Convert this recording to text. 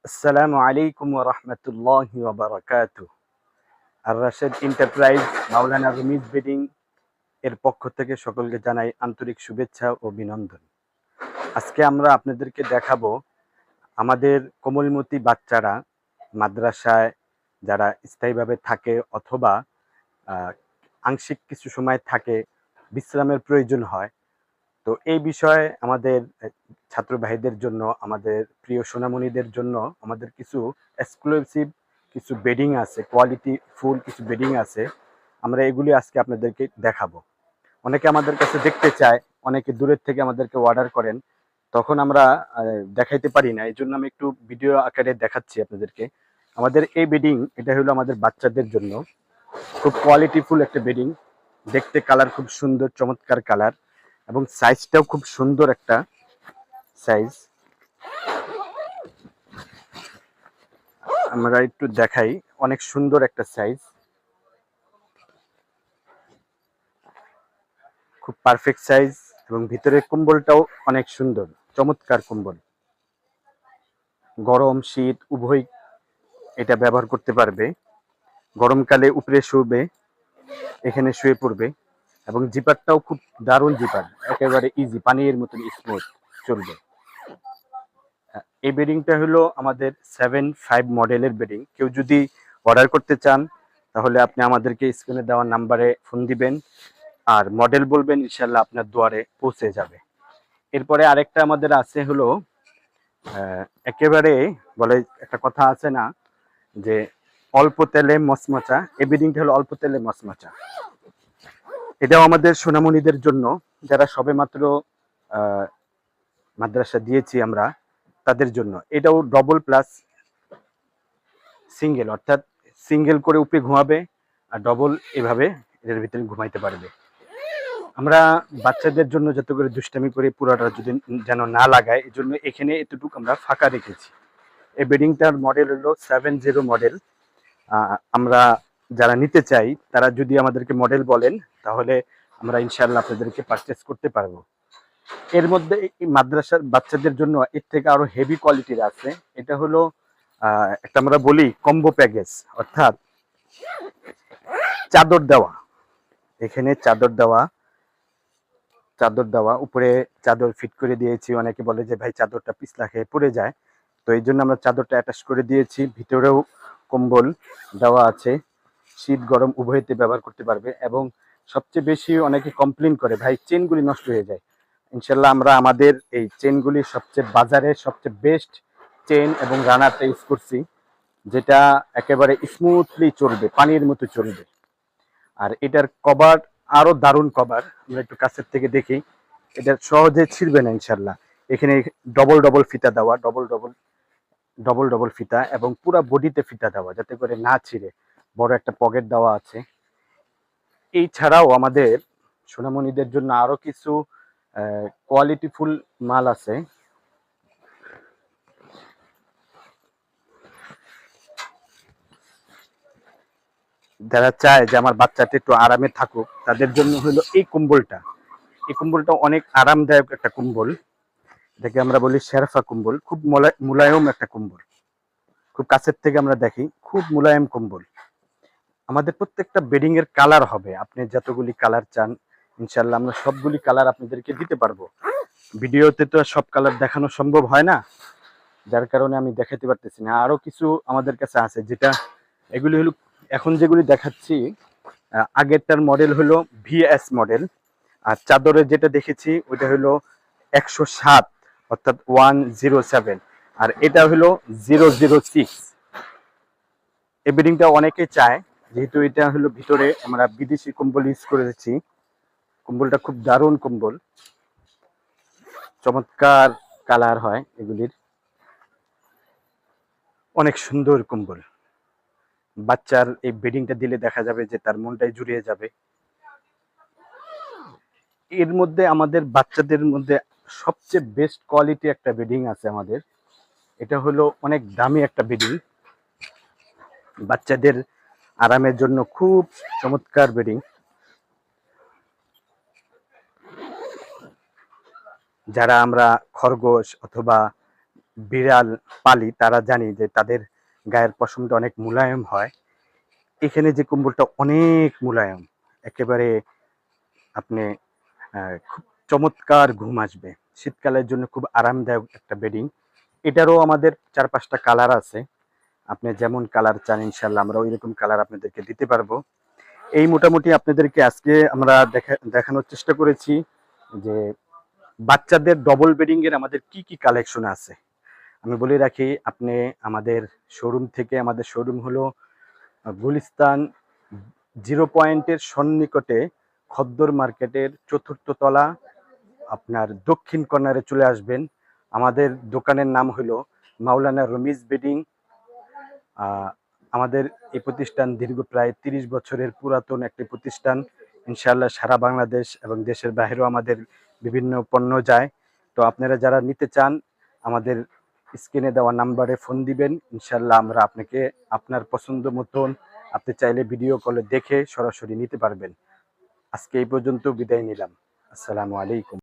আসসালামু আলাইকুম ওয়া রাহমাতুল্লাহি ওয়া বারাকাতুহু। আর রাশেদ এন্টারপ্রাইজ মাওলানা রুমিজ বেডিং এর পক্ষ থেকে সকলকে জানাই আন্তরিক শুভেচ্ছা ও অভিনন্দন। আজকে আমরা আপনাদেরকে দেখাবো আমাদের কোমলমতি বাচ্চারা মাদ্রাসায় যারা স্থায়ীভাবে থাকে অথবা আংশিক কিছু সময় থাকে, বিশ্রামের প্রয়োজন হয়। তো এই বিষয়ে আমাদের ছাত্র ভাইদের জন্য, আমাদের প্রিয় সোনামণিদের জন্য আমাদের কিছু এক্সক্লুসিভ কিছু বেডিং আছে, কোয়ালিটি ফুল কিছু বেডিং আছে। আমরা এগুলি আজকে আপনাদেরকে দেখাবো। অনেকে আমাদের কাছে দেখতে চায়, অনেকে দূরের থেকে আমাদেরকে অর্ডার করেন, তখন আমরা দেখাইতে পারি না। এই জন্য আমি একটু ভিডিও আকারে দেখাচ্ছি আপনাদেরকে। আমাদের এই বেডিং, এটা হলো আমাদের বাচ্চাদের জন্য খুব কোয়ালিটিফুল একটা বেডিং। দেখতে কালার খুব সুন্দর, চমৎকার কালার, এবং সাইজটাও খুব সুন্দর একটা সাইজ। আমরা একটু দেখাই, অনেক সুন্দর একটা সাইজ, খুব পারফেক্ট সাইজ, এবং ভিতরের কম্বলটাও অনেক সুন্দর, চমৎকার কম্বল। গরম শীত উভয় এটা ব্যবহার করতে পারবে। গরমকালে উপরে শুবে, এখানে শুয়ে পড়বে, এবং জিপারটাও খুব দারুণ জিপার, একেবারে ইজি, পানির মতন স্মুথ চলবে। এই বেডিংটা হলো আমাদের 7.5 মডেলের বেডিং। কেউ যদি অর্ডার করতে চান তাহলে আপনি আমাদেরকে স্ক্রিনে দেওয়া নাম্বারে ফোন দিবেন আর মডেল বলবেন, ইনশাল্লাহ আপনার দুয়ারে পৌঁছে যাবে। এরপরে আরেকটা আমাদের আছে হলো একেবারে, বলে একটা কথা আছে না যে অল্প তেলে মচমচা, এই বেডিংটা হলো অল্প তেলে মচমচা। এটাও আমাদের সোনামণিদের জন্য, যারা সবেমাত্র মাদ্রাসা দিয়েছি আমরা, তাদের জন্য। এটাও ডবল প্লাস সিঙ্গেল, অর্থাৎ সিঙ্গেল করে উপরে ঘুমাবে আর ডবল এভাবে এর ভিতরে ঘুমাইতে পারবে। আমরা বাচ্চাদের জন্য যাতে করে দুষ্টামি করে পুরোটা যদি যেন না লাগায়, এই জন্য এখানে এতটুকু আমরা ফাঁকা রেখেছি। এই বেডিংটার মডেল হলো 7.0 মডেল। আমরা যারা নিতে চাই তারা যদি আমাদেরকে মডেল বলেন তাহলে আমরা ইনশাআল্লাহ আপনাদেরকে পারচেস করতে পারবো। এর মধ্যে মাদ্রাসার বাচ্চাদের জন্য এর থেকে আরো হেভি কোয়ালিটির আছে। এটা হলো একটা আমরা বলি কম্বো প্যাকেজ, অর্থাৎ চাদর দেওয়া। এখানে চাদর দেওয়া, উপরে চাদর ফিট করে দিয়েছি। অনেকে বলে যে ভাই চাদরটা পিছলা খেয়ে পড়ে যায়, তো এই জন্য আমরা চাদরটা অ্যাটাচ করে দিয়েছি। ভিতরেও কম্বল দেওয়া আছে, শীত গরম উভয়তে ব্যবহার করতে পারবে। এবং সবচেয়ে বেশি অনেকে কমপ্লেন করে ভাই চেনগুলি নষ্ট হয়ে যায়। ইনশাল্লাহ আমরা আমাদের এই চেনগুলি সবচেয়ে বাজারে সবচেয়ে বেস্ট চেন এবং রানারটা ইউজ করছি, যেটা একেবারে স্মুথলি চলবে, পানির মতো চলবে। আর এটার কভার আরো দারুণ কভার, আমরা একটু কাছের থেকে দেখি। এটা সহজে ছিঁড়বে না ইনশাল্লাহ। এখানে ডবল ডবল ফিতা দেওয়া, ডবল ডবল ফিতা, এবং পুরো বডিতে ফিতা দেওয়া যাতে করে না ছিঁড়ে। বড় একটা পকেট দেওয়া আছে। এই ছাড়াও আমাদের সোনামণিদের জন্য আরো কিছু কোয়ালিটিফুল মাল আছে। যারা চায় যে আমার বাচ্চাটা একটু আরামে থাকুক, তাদের জন্য হলো এই কম্বলটা। এই কম্বলটা অনেক আরামদায়ক একটা কম্বল, এটাকে আমরা বলি শেরফা কম্বল। খুব মুলায়ম একটা কম্বল, খুব কাছের থেকে আমরা দেখি, খুব মুলায়ম কম্বল। আমাদের প্রত্যেকটা বেডিং এর কালার হবে, আপনি যতগুলি কালার চান ইনশাল্লাহ আমরা সবগুলি কালার আপনাদেরকে দিতে পারবো। ভিডিওতে তো সব কালার দেখানো সম্ভব হয় না, যার কারণে আমি দেখাতে পারতেছি না। আরো কিছু আমাদের কাছে আছে, যেটা এগুলি হলো এখন যেগুলি দেখাচ্ছি, আগেরটার মডেল হলো ভিএস মডেল। আর চাদরের যেটা দেখেছি ওইটা হলো 107, অর্থাৎ 107। আর এটা হলো 006। এই বেডিংটা অনেকে চায়, যেহেতু এটা হলো ভিতরে আমরা বিদেশি কম্বল ইউজ করেছি। কম্বলটা খুব দারুণ কম্বল, চমৎকার কালার হয় এগুলির, অনেক সুন্দর কম্বল। বাচ্চার এই বেডিংটা দিলে দেখা যাবে যে তার মনটাই জুড়িয়ে যাবে। এর মধ্যে আমাদের বাচ্চাদের মধ্যে সবচেয়ে বেস্ট কোয়ালিটি একটা বেডিং আছে আমাদের। এটা হলো অনেক দামি একটা বেডিং, বাচ্চাদের আরামের জন্য খুব চমৎকার বেডিং। যারা আমরা খরগোশ অথবা বিড়াল পালি তারা জানি যে তাদের গায়ের পশমটা অনেক মোলায়েম হয়। এখানে যে কম্বলটা অনেক মোলায়েম, একেবারে আপনি খুব চমৎকার ঘুম আসবে। শীতকালের জন্য খুব আরামদায়ক একটা বেডিং। এটারও আমাদের 4-5টা কালার আছে। আপনি যেমন কালার চান ইনশাল্লাহ আমরা ওইরকম কালার আপনাদেরকে দিতে পারবো। এই মোটামুটি আপনাদেরকে আজকে আমরা দেখানোর চেষ্টা করেছি যে বাচ্চাদের ডবল বেডিং এর আমাদের কি কি কালেকশন আছে। আমি বলে রাখি, আপনি আমাদের শোরুম হলো গুলিস্তান 0 পয়েন্টের সন্নিকটে খদ্দর মার্কেটের 4র্থ তলা, আপনার দক্ষিণ কর্নারে চলে আসবেন। আমাদের দোকানের নাম হলো মাওলানা রমিজ বেডিং। আমাদের এই প্রতিষ্ঠান দীর্ঘ প্রায় 30 বছরের পুরাতন একটি প্রতিষ্ঠান। ইনশাআল্লাহ সারা বাংলাদেশ এবং দেশের বাইরেও আমাদের বিভিন্ন পণ্য যায়। তো আপনারা যারা নিতে চান আমাদের স্ক্রিনে দেওয়া নাম্বারে ফোন দিবেন, ইনশাআল্লাহ আমরা আপনাকে আপনার পছন্দ মতন আপনি চাইলে ভিডিও কলে দেখে সরাসরি নিতে পারবেন। আজকে এই পর্যন্ত বিদায় নিলাম। আসসালামু আলাইকুম।